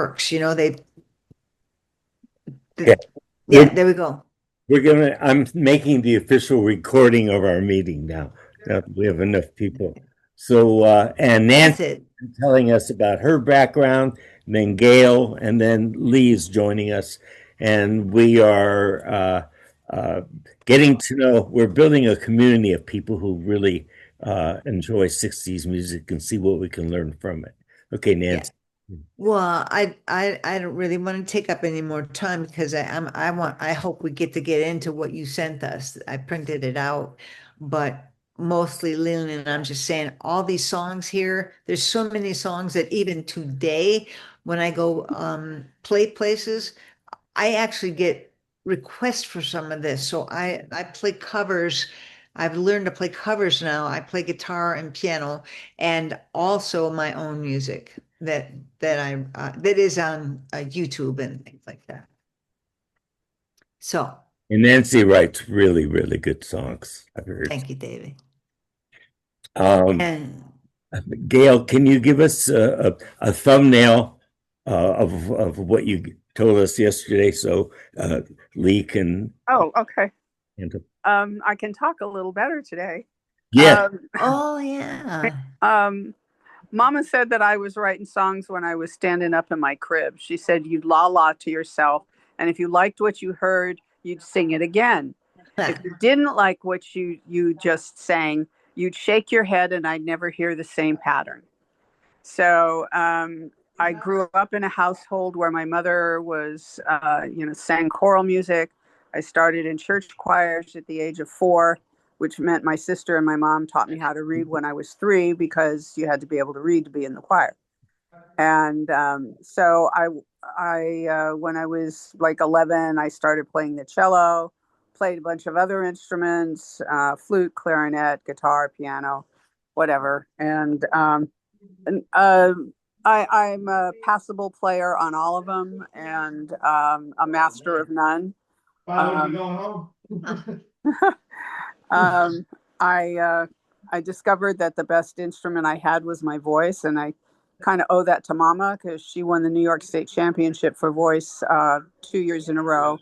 works, you know, they, Yeah, yeah, we're there we go. I'm making the official recording of our meeting now. Now we have enough people. So and That's Nancy it. telling us about her background, and then Gail, and then Lee's joining us, and we are uh, getting to know. We're building a community of people who really enjoy '60s music and see what we can learn from it. Okay, Yeah. Nancy. Well, I don't really want to take up any more time because I hope we get into what you sent us. I printed it out, but mostly Leland and I'm just saying all these songs here, there's so many songs that even today when I go play places, I actually get requests for some of this. So I play covers. I've learned to play covers now. I play guitar and piano and also my own music that is on YouTube and things like that. So And Nancy writes really, really good songs. I've heard. thank you, David. Um, And Gail, can you give us a thumbnail of what you told us yesterday so Lee can Oh, okay. handle? I can talk a little better today. Yeah, Um, oh yeah. um, Mama said that I was writing songs when I was standing up in my crib. She said you'd la la to yourself, and if you liked what you heard, you'd sing it again. If you didn't like what you just sang, you'd shake your head, and I'd never hear the same pattern. So I grew up in a household where my mother was, sang choral music. I started in church choirs at the age of 4, which meant my sister and my mom taught me how to read when I was 3 because you had to be able to read to be in the choir. And when I was like 11, I started playing the cello, played a bunch of other instruments, flute, clarinet, guitar, piano, whatever. And I'm a passable player on all of them and a master of none. Um, um, I I discovered that the best instrument I had was my voice, and I kind of owe that to Mama because she won the New York State Championship for voice 2 years in a row.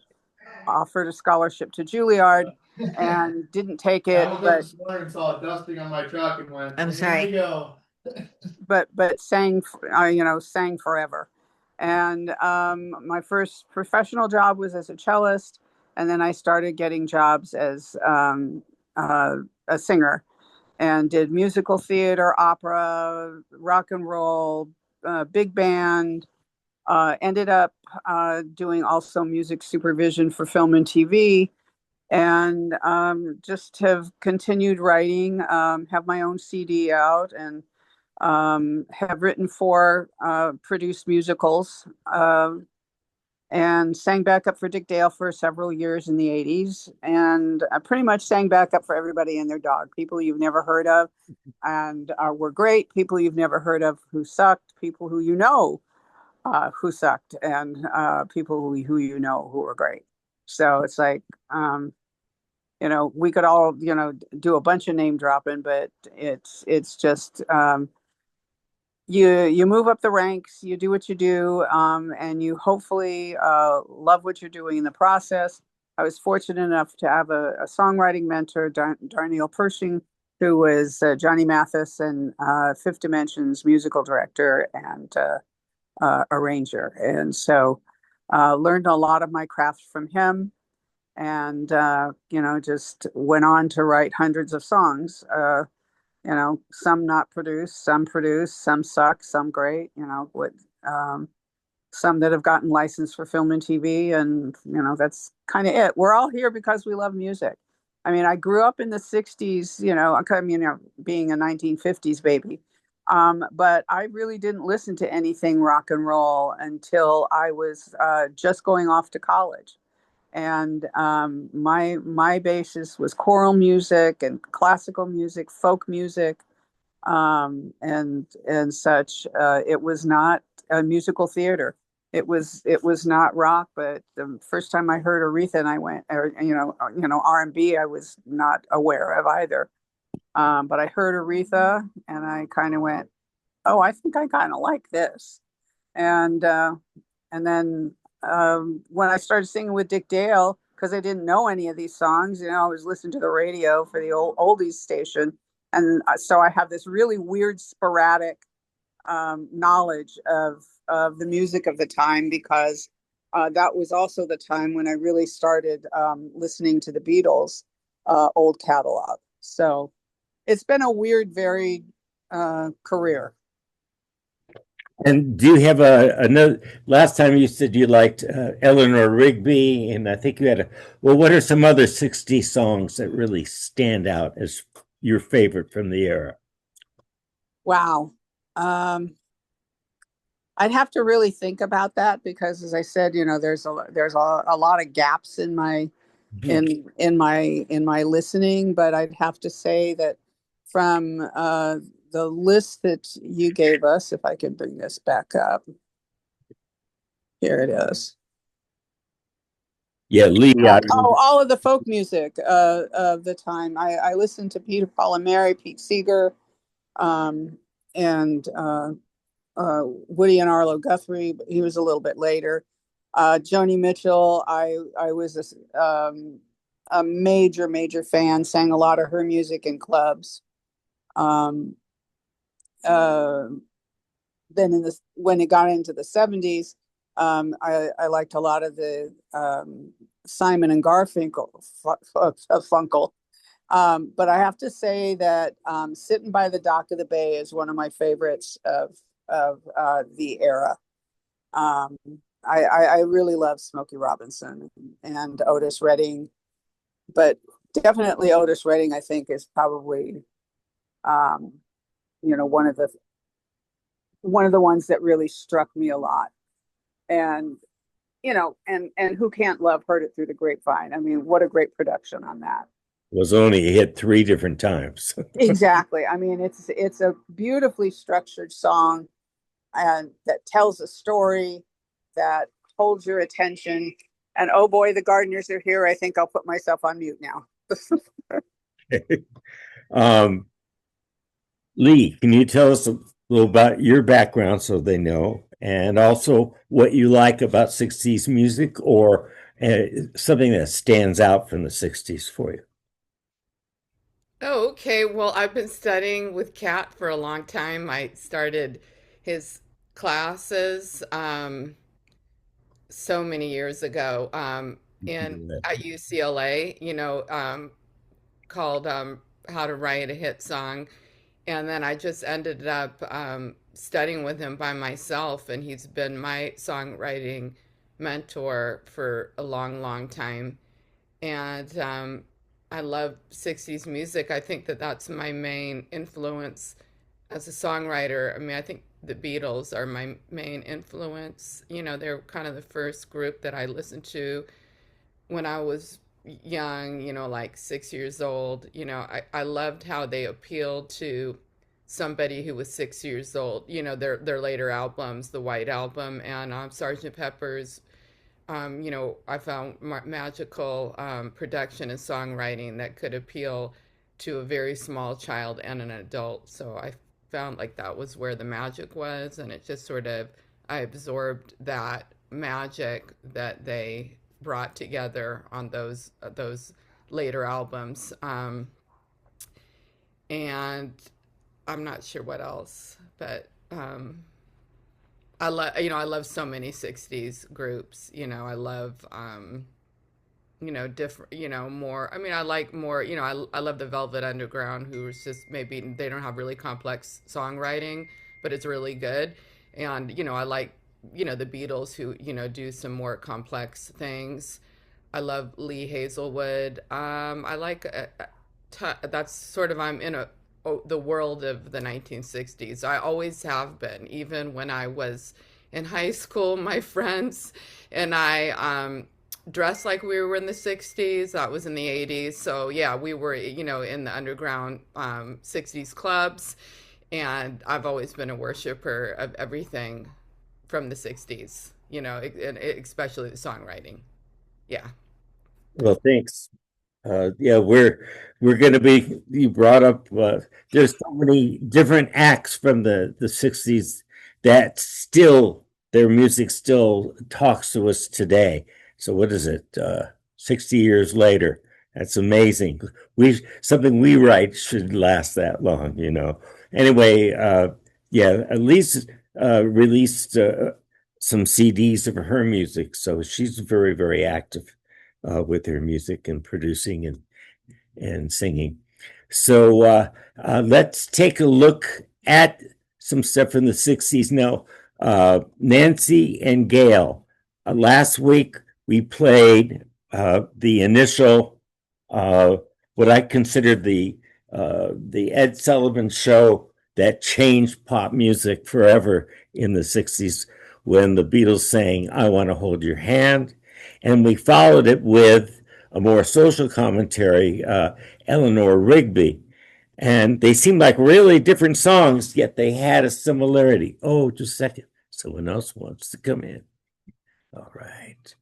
Offered a scholarship to Juilliard and didn't take I it, woke up this morning and saw it dusting on my truck and went, I'm here we sorry. go. but sang sang forever. And my first professional job was as a cellist, and then I started getting jobs as a singer and did musical theater, opera, rock and roll, big band. Ended up doing also music supervision for film and TV, and just have continued writing. Have my own CD out, and have written for produced musicals, and sang backup for Dick Dale for several years in the 80s. And I pretty much sang backup for everybody and their dog, people you've never heard of and were great, people you've never heard of who sucked, people who you know who sucked, and people who you know who were great. So it's like, we could all, do a bunch of name dropping, but it's just you move up the ranks, you do what you do, and you hopefully love what you're doing in the process. I was fortunate enough to have a songwriting mentor, Darnielle Pershing, who was Johnny Mathis and Fifth Dimension's musical director and arranger. And so learned a lot of my craft from him, and just went on to write hundreds of songs. Some not produced, some suck, some great, some that have gotten licensed for film and TV. And, that's kind of it. We're all here because we love music. I mean, I grew up in the 60s, being a 1950s baby. But I really didn't listen to anything rock and roll until I was just going off to college. And my basis was choral music and classical music, folk music, and such. It was not a musical theater. It was not rock. But the first time I heard Aretha, and I went, or R&B, I was not aware of either. But I heard Aretha, and I kind of went, oh, I think I kind of like this. And And then when I started singing with Dick Dale, because I didn't know any of these songs, I was listening to the radio for the old oldies station, and so I have this really weird, sporadic knowledge of the music of the time because that was also the time when I really started listening to the Beatles old catalog. So it's been a weird, varied career. And do you have another? Last time you said you liked Eleanor Rigby, and I think you had a. Well, what are some other '60s songs that really stand out as your favorite from the era? Wow. I'd have to really think about that because, as I said, there's a lot of gaps in my in my listening. But I'd have to say that from the list that you gave us, if I could bring this back up, here it is. Yeah, Lee. All of the folk music of the time. I listened to Peter, Paul, and Mary, Pete Seeger, and Woody and Arlo Guthrie, but he was a little bit later. Joni Mitchell, I was a major fan, sang a lot of her music in clubs. Um, uh, then when it got into the 70s, I liked a lot of the Simon and Garfunkel, Funkle. But I have to say that Sitting by the Dock of the Bay is one of my favorites of the era. Um, I really love Smokey Robinson and Otis Redding, but definitely Otis Redding, I think, is probably um, one of the ones that really struck me a lot. And and who can't love Heard It Through the Grapevine? I mean, what a great production on that. Was only hit 3 different times. Exactly. I mean, it's a beautifully structured song and that tells a story that holds your attention. And oh boy, the gardeners are here. I think I'll put myself on mute now. um, Lee, can you tell us a little about your background so they know, and also what you like about '60s music or something that stands out from the '60s for you? Oh, okay. Well, I've been studying with Kat for a long time. I started his classes so many years ago in at UCLA, called How to Write a Hit Song. And then I just ended up studying with him by myself, and he's been my songwriting mentor for a long, long time. And I love 60s music. I think that that's my main influence as a songwriter. I mean, I think the Beatles are my main influence. They're kind of the first group that I listened to when I was young, like 6 years old. I loved how they appealed to somebody who was 6 years old. Their later albums, the White Album and Sgt. Pepper's. I found magical production and songwriting that could appeal to a very small child and an adult. So I found like that was where the magic was, and it just sort of I absorbed that magic that they brought together on those later albums. And I'm not sure what else, but I love so many 60s groups. I love different, more. I mean, I like more, I love the Velvet Underground, who is just maybe they don't have really complex songwriting, but it's really good. And, I like, the Beatles who, do some more complex things. I love Lee Hazelwood. I like that's sort of I'm in the world of the 1960s. I always have been, even when I was in high school. My friends and I dressed like we were in the 60s. That was in the 80s. So yeah, we were in the underground 60s clubs, and I've always been a worshiper of everything from the 60s. And especially the songwriting. Yeah. Well, thanks. Yeah, we're going to be. You brought up. There's so many different acts from the '60s that still their music still talks to us today. So what is it? 60 years later. That's amazing. We something we write should last that long, you know. Anyway, yeah, at least released some CDs of her music, so she's very, very active with her music and producing and singing. So let's take a look at some stuff from the 60s now. Nancy and Gail. Last week we played the initial, what I consider the Ed Sullivan Show that changed pop music forever in the 60s when the Beatles sang I Want to Hold Your Hand. And we followed it with a more social commentary, Eleanor Rigby. And they seemed like really different songs, yet they had a similarity. Oh, just a second. Someone else wants to come in. All right.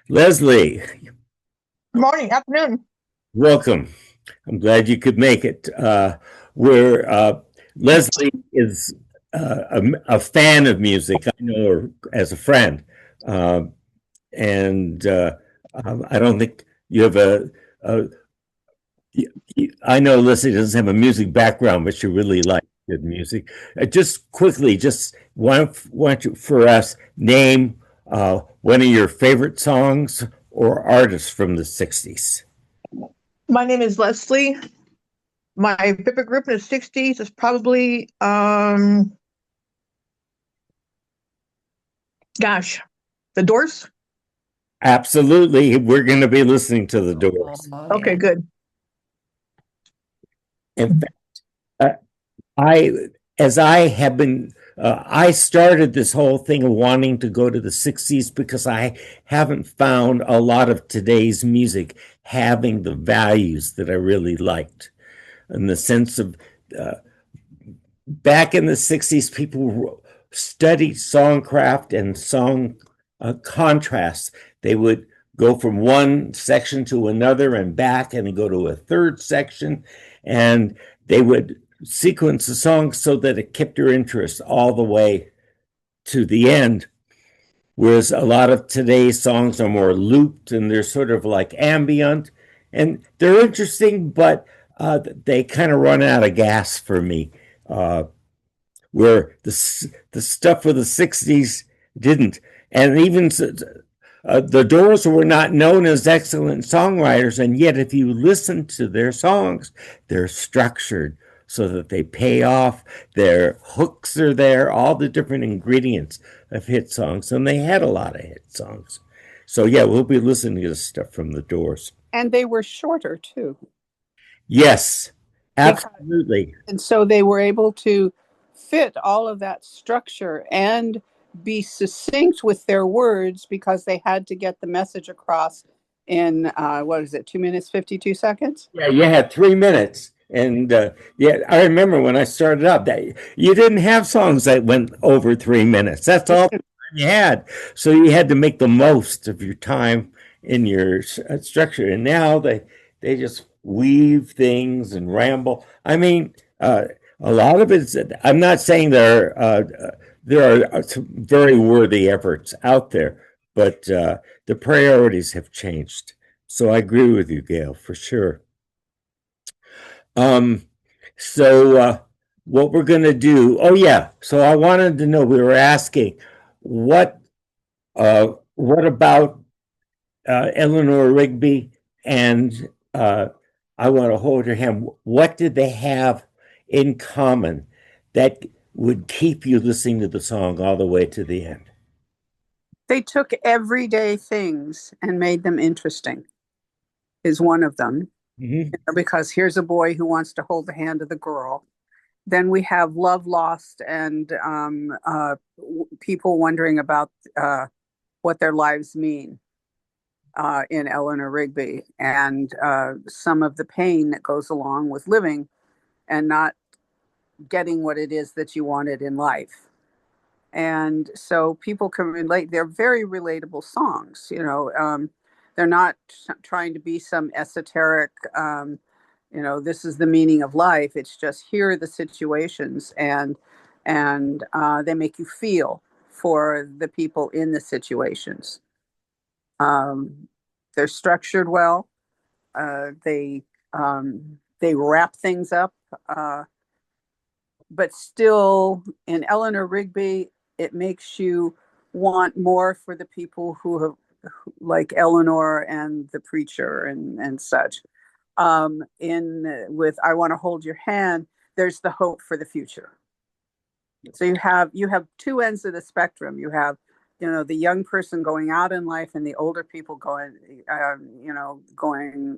Leslie, Good morning, afternoon. welcome. I'm glad you could make it. Where Leslie is a fan of music. I know her as a friend. Uh, and I don't think you have a I know Leslie doesn't have a music background, but she really likes good music. Just quickly, just why don't you, for us, name one of your favorite songs or artists from the 60s? My name is Leslie. My favorite group in the 60s is probably The Doors. Absolutely. We're going to be listening to the Doors. Oh, Okay, yeah. good. In fact, I, as I have been, I started this whole thing of wanting to go to the 60s because I haven't found a lot of today's music having the values that I really liked, in the sense of uh, back in the 60s, people studied songcraft and song contrasts. They would go from one section to another and back and go to a third section. And they would sequence the song so that it kept your interest all the way to the end. Whereas a lot of today's songs are more looped and they're sort of like ambient and they're interesting, but they kind of run out of gas for me. Uh, where the stuff of the 60s didn't. And even the Doors were not known as excellent songwriters, and yet if you listen to their songs, they're structured so that they pay off. Their hooks are there, all the different ingredients of hit songs, and they had a lot of hit songs. So yeah, we'll be listening to stuff from the Doors. And they were shorter too. Yes, Because, absolutely. and so they were able to fit all of that structure and be succinct with their words because they had to get the message across in what is it, 2 minutes, 52 seconds? Yeah, you had 3 minutes. And yeah, I remember when I started up that you didn't have songs that went over 3 minutes. That's all you had. So you had to make the most of your time in your structure. And now they just weave things and ramble. I mean, a lot of it's. I'm not saying there are some very worthy efforts out there, but the priorities have changed. So I agree with you, Gail, for sure. Um, so what we're going to do, oh yeah, so I wanted to know, we were asking what what about Eleanor Rigby and I Want to Hold Your Hand, what did they have in common that would keep you listening to the song all the way to the end? They took everyday things and made them interesting, is one of them. Mm-hmm. Because here's a boy who wants to hold the hand of the girl. Then we have love lost and people wondering about what their lives mean in Eleanor Rigby and some of the pain that goes along with living and not getting what it is that you wanted in life. And so people can relate. They're very relatable songs. They're They're not trying to be some esoteric, this is the meaning of life. It's just here are the situations, and they make you feel for the people in the situations. They're structured well. They wrap things up, but still, in Eleanor Rigby, it makes you want more for the people who have, like Eleanor and the preacher and such. In with I Want to Hold Your Hand, there's the hope for the future. So you have two ends of the spectrum. You have, the young person going out in life, and the older people going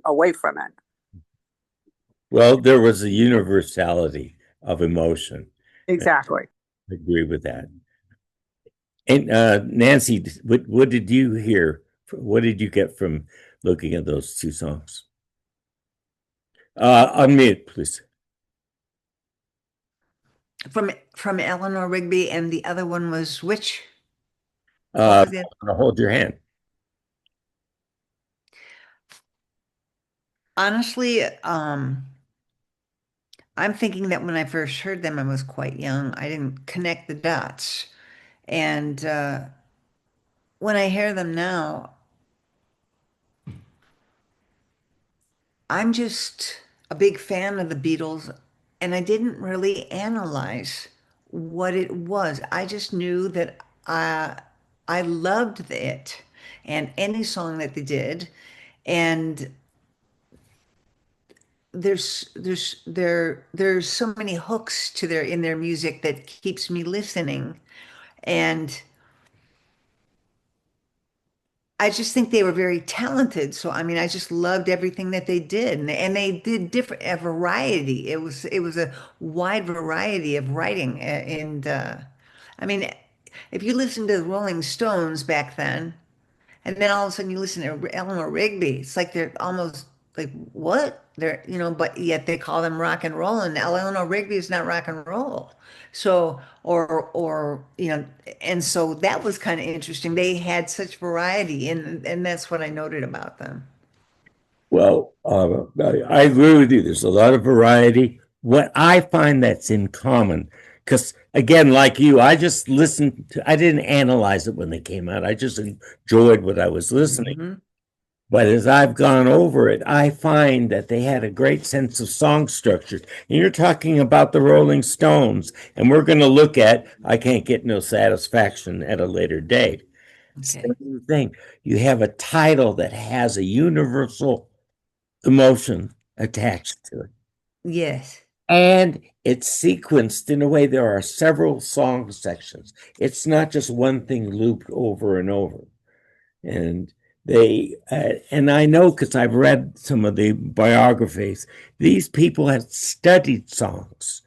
away from it. Well, there was a universality of emotion. Exactly. I agree with that. And Nancy, what did you hear? What did you get from looking at those two songs? Unmute, please. From Eleanor Rigby, and the other one was which? Uh, Hold Your Hand. Honestly, I'm thinking that when I first heard them, I was quite young. I didn't connect the dots. And when I hear them now, I'm just a big fan of the Beatles, and I didn't really analyze what it was. I just knew that I loved it and any song that they did. And there's so many hooks to their in their music that keeps me listening. And I just think they were very talented. So I mean, I just loved everything that they did, and they did different a variety. It was a wide variety of writing, and I mean, if you listen to the Rolling Stones back then, and then all of a sudden you listen to Eleanor Rigby, it's like they're almost like what but yet they call them rock and roll, and Eleanor Rigby is not rock and roll. So, and so that was kind of interesting. They had such variety, and that's what I noted about them. Well, I agree with you. There's a lot of variety. What I find that's in common, because again, like you, I just listened to, I didn't analyze it when they came out. I just enjoyed what I was listening. Mhm. But as I've gone over it, I find that they had a great sense of song structure. And you're talking about the Rolling Stones, and we're going to look at I Can't Get No Satisfaction at a later date. Okay. Same thing. You have a title that has a universal emotion attached to it. Yes. And it's sequenced in a way there are several song sections. It's not just one thing looped over and over. And and I know because I've read some of the biographies, these people had studied songs.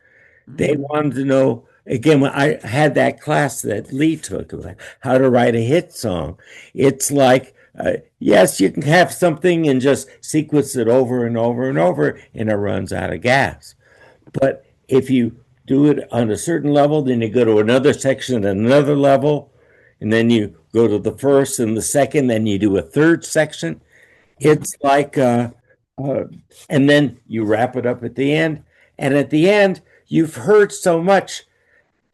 They wanted to know, again, when I had that class that Lee took about how to write a hit song. It's like, yes, you can have something and just sequence it over and over and over, and it runs out of gas. But if you do it on a certain level, then you go to another section at another level, and then you go to the first and the second, then you do a third section. It's like, and then you wrap it up at the end. And at the end, you've heard so much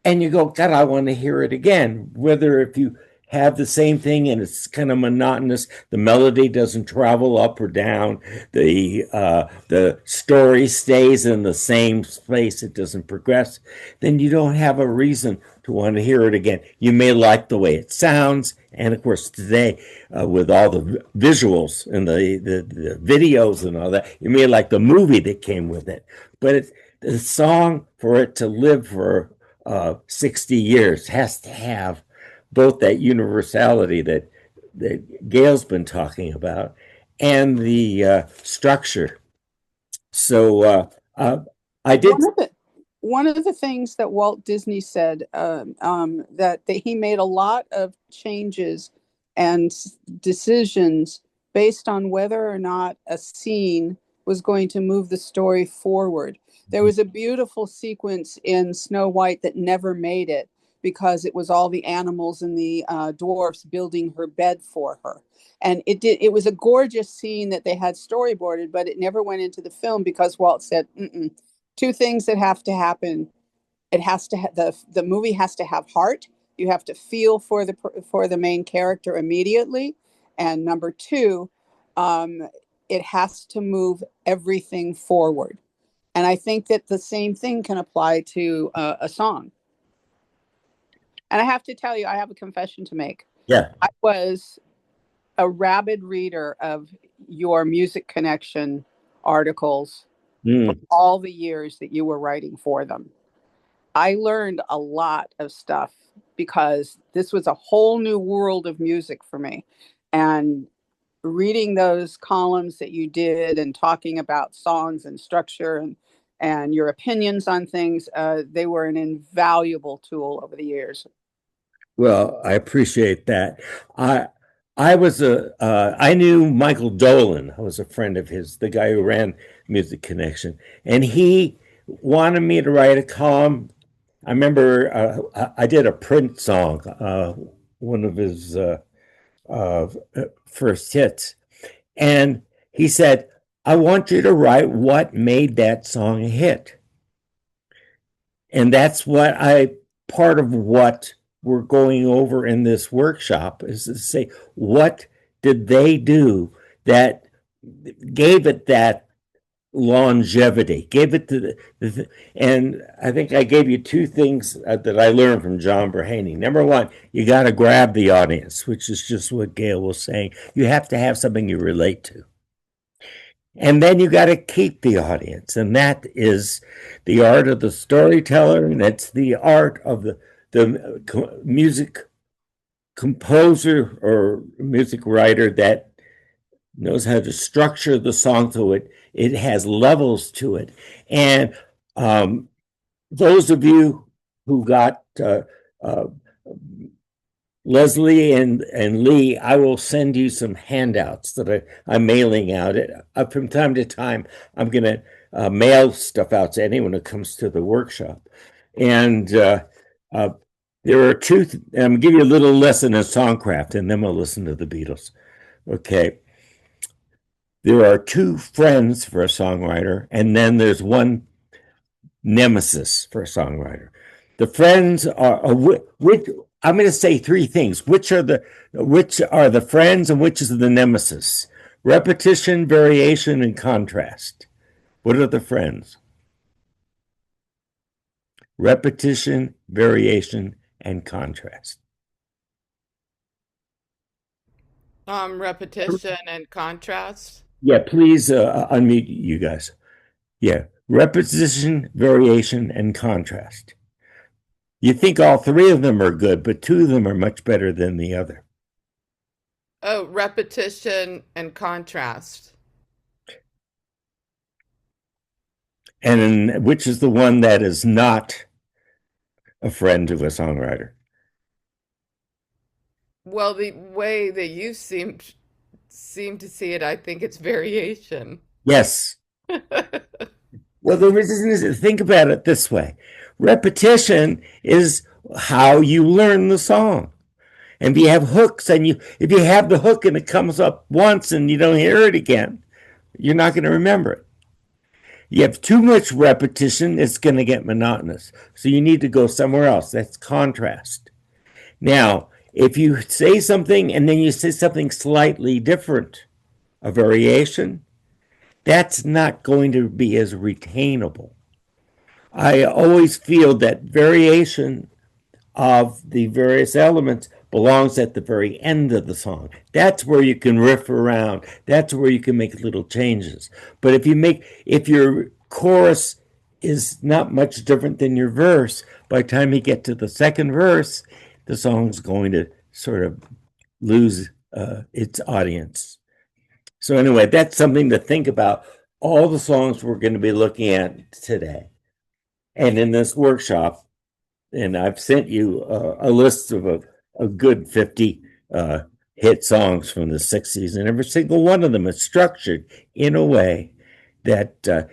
and you go, God, I want to hear it again. Whether if you have the same thing and it's kind of monotonous, the melody doesn't travel up or down, the story stays in the same place, it doesn't progress, then you don't have a reason to want to hear it again. You may like the way it sounds, and of course today with all the visuals and the videos and all that, you may like the movie that came with it. But the song, for it to live for 60 years, has to have both that universality that Gail's been talking about and the structure. So I did. One of the things that Walt Disney said, that he made a lot of changes and decisions based on whether or not a scene was going to move the story forward. There was a beautiful sequence in Snow White that never made it because it was all the animals and the dwarfs building her bed for her. And it was a gorgeous scene that they had storyboarded, but it never went into the film because Walt said, two things that have to happen. It has to the movie has to have heart. You have to feel for the main character immediately. And number two, it has to move everything forward. And I think that the same thing can apply to a song. And I have to tell you, I have a confession to make. Yeah. I was a rabid reader of your Music Connection articles for all the years that you were writing for them. I learned a lot of stuff because this was a whole new world of music for me. And reading those columns that you did and talking about songs and structure and your opinions on things, they were an invaluable tool over the years. Well, I appreciate that. I knew Michael Dolan. I was a friend of his, the guy who ran Music Connection, and he wanted me to write a column. I remember I did a Prince song, one of his first hits, and he said, "I want you to write what made that song a hit." And that's part of what we're going over in this workshop is to say, what did they do that gave it that longevity, gave it to and I think I gave you two things that I learned from John Berhaney. Number one, you got to grab the audience, which is just what Gail was saying. You have to have something you relate to. And then you got to keep the audience. And that is the art of the storyteller. And it's the art of the music composer or music writer that knows how to structure the song so it has levels to it. And those of you who got Leslie and Lee, I will send you some handouts that I'm mailing out. From time to time, I'm going to mail stuff out to anyone who comes to the workshop. And there are two, I'm going to give you a little lesson in songcraft, and then we'll listen to the Beatles. Okay. There are two friends for a songwriter, and then there's one nemesis for a songwriter. The friends are which I'm going to say three things. Which are the friends and which is the nemesis? Repetition, variation, and contrast. What are the friends? Repetition, variation, and contrast. Repetition and contrast. Yeah, please unmute you guys. Yeah, repetition, variation, and contrast. You think all three of them are good, but two of them are much better than the other. Oh, repetition and contrast. And which is the one that is not a friend to a songwriter? Well, the way that you seem to see it, I think it's variation. Yes. Well, the reason is, think about it this way. Repetition is how you learn the song. And if you have hooks and if you have the hook and it comes up once and you don't hear it again, you're not going to remember it. You have too much repetition, it's going to get monotonous. So you need to go somewhere else. That's contrast. Now, if you say something and then you say something slightly different, a variation, that's not going to be as retainable. I always feel that variation of the various elements belongs at the very end of the song. That's where you can riff around. That's where you can make little changes. But if your chorus is not much different than your verse, by the time you get to the second verse, the song's going to sort of lose its audience. So anyway, that's something to think about. All the songs we're going to be looking at today. And in this workshop, and I've sent you a list of a good 50 hit songs from the 60s, and every single one of them is structured in a way that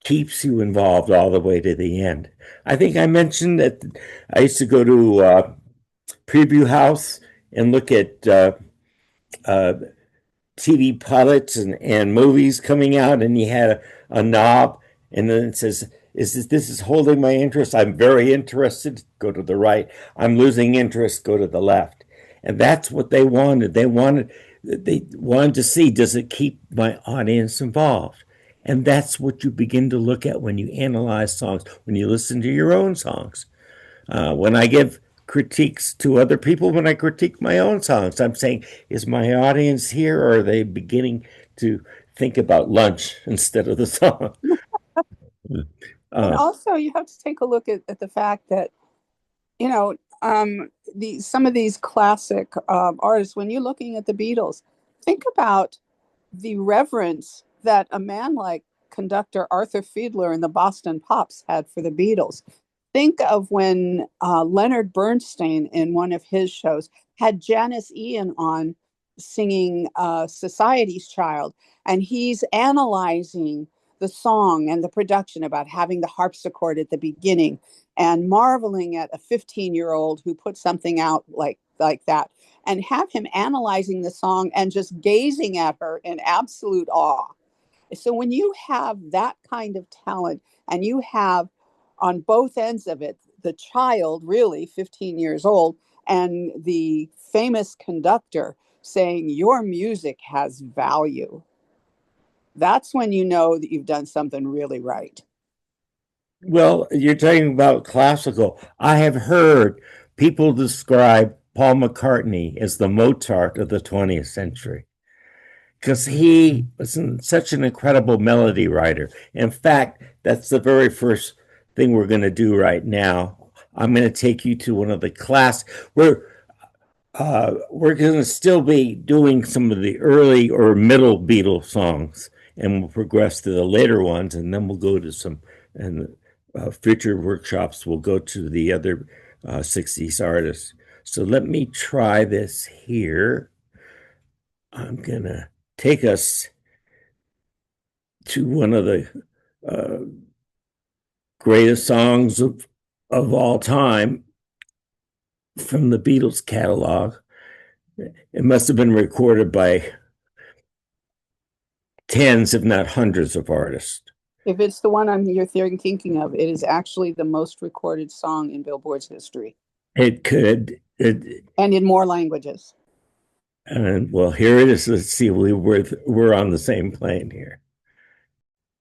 keeps you involved all the way to the end. I think I mentioned that I used to go to Preview House and look at uh, TV pilots and movies coming out, and you had a knob, and then it says, this is holding my interest. I'm very interested. Go to the right. I'm losing interest. Go to the left. And that's what they wanted. They wanted to see, does it keep my audience involved? And that's what you begin to look at when you analyze songs, when you listen to your own songs. When I give critiques to other people, when I critique my own songs, I'm saying, is my audience here, or are they beginning to think about lunch instead of the song? And Uh, also, you have to take a look at the fact that, you know, some of these classic artists, when you're looking at the Beatles, think about the reverence that a man like conductor Arthur Fiedler and the Boston Pops had for the Beatles. Think of when Leonard Bernstein, in one of his shows, had Janice Ian on singing Society's Child, and he's analyzing the song and the production about having the harpsichord at the beginning and marveling at a 15-year-old who put something out like that, and have him analyzing the song and just gazing at her in absolute awe. So when you have that kind of talent, and you have on both ends of it the child, really 15 years old, and the famous conductor saying your music has value, that's when you know that you've done something really right. well, you're talking about classical. I have heard people describe Paul McCartney as the Mozart of the 20th century, because he was such an incredible melody writer. In fact, that's the very first thing we're going to do right now. I'm going to take you to one of the class. We're going to still be doing some of the early or middle Beatles songs, and we'll progress to the later ones, and then we'll go to some, and future workshops we'll go to the other 60s artists. So let me try this here. I'm going to take us to one of the uh, greatest songs of all time from the Beatles catalog. It must have been recorded by tens, if not hundreds, of artists. If it's the one you're thinking of, it is actually the most recorded song in Billboard's history, It could, and in more languages. and well, here it is. Let's see, we're on the same plane here.